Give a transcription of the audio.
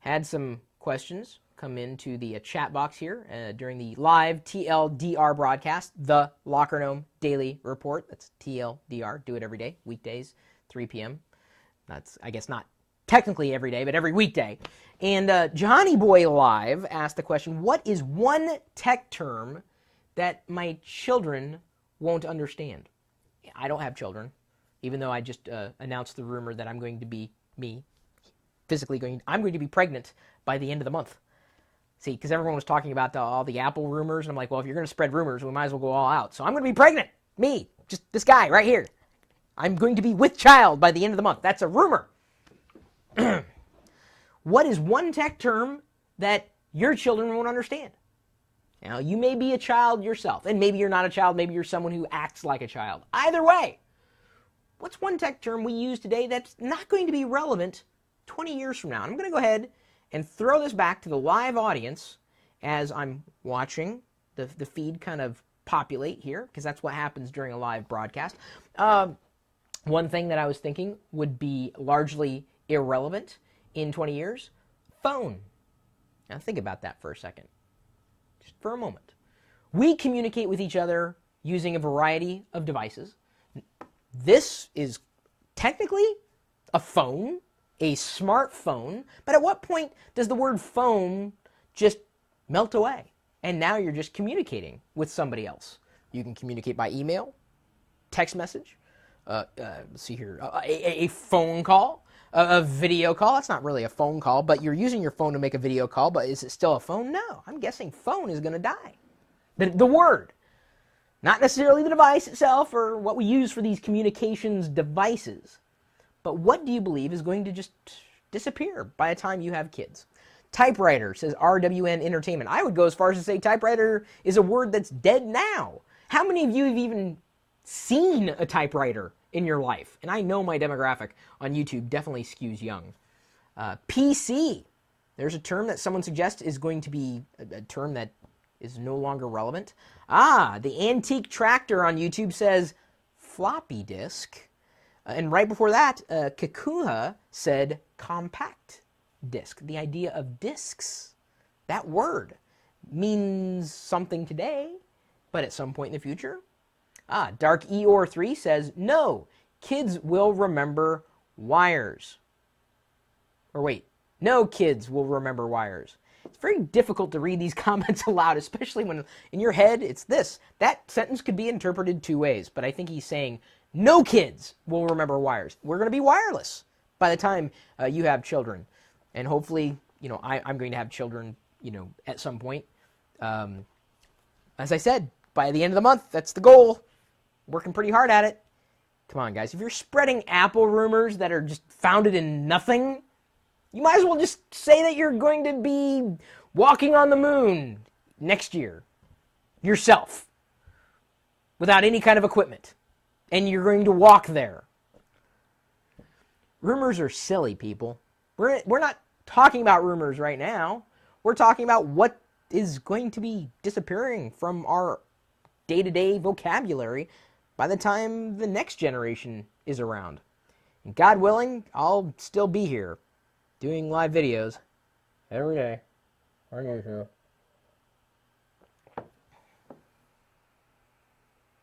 had some questions come into the chat box here during the live TLDR broadcast, the Locker Gnome Daily Report. That's TLDR. Do it every day, weekdays, 3 p.m. That's, I guess, not technically every day, but every weekday. And Johnny Boy Live asked the question, what is one tech term that my children won't understand? I don't have children, even though I just announced the rumor that I'm going to be I'm going to be pregnant by the end of the month. See, because everyone was talking about all the Apple rumors, and I'm like, well, if you're going to spread rumors, we might as well go all out. So I'm going to be pregnant. Me. Just this guy right here. I'm going to be with child by the end of the month. That's a rumor. What is one tech term that your children won't understand? Now, you may be a child yourself, and maybe you're not a child. Maybe you're someone who acts like a child. Either way, what's one tech term we use today that's not going to be relevant 20 years from now? I'm going to go ahead and throw this back to the live audience as I'm watching the feed kind of populate here, because that's what happens during a live broadcast. One thing that I was thinking would be largely irrelevant in 20 years, phone. Now think about that for a second, just for a moment. We communicate with each other using a variety of devices. This is technically a phone, a smartphone, but at what point does the word phone just melt away? And now you're just communicating with somebody else. You can communicate by email, text message, let's see here, a phone call, a video call. That's not really a phone call, but you're using your phone to make a video call, but is it still a phone? No, I'm guessing phone is going to die. The word, not necessarily the device itself or what we use for these communications devices. But what do you believe is going to just disappear by the time you have kids? Typewriter, says RWN Entertainment. I would go as far as to say typewriter is a word that's dead now. How many of you have even seen a typewriter in your life? And I know my demographic on YouTube definitely skews young. PC. There's a term that someone suggests is going to be a term that is no longer relevant. The Antique Tractor on YouTube says floppy disk. And right before that, Kakuha said compact disc. The idea of discs, that word, means something today, but at some point in the future. Dark Eeyore 3 says, no, kids will remember wires. Or wait, no kids will remember wires. It's very difficult to read these comments aloud, especially when in your head it's this. That sentence could be interpreted two ways, but I think he's saying no kids will remember wires. We're going to be wireless by the time you have children. And hopefully, I'm going to have children, at some point. As I said, by the end of the month, that's the goal. Working pretty hard at it. Come on, guys. If you're spreading Apple rumors that are just founded in nothing, you might as well just say that you're going to be walking on the moon next year yourself without any kind of equipment. And you're going to walk there. Rumors are silly, people. We're not talking about rumors right now. We're talking about what is going to be disappearing from our day-to-day vocabulary by the time the next generation is around. And God willing, I'll still be here doing live videos every day. I guess so.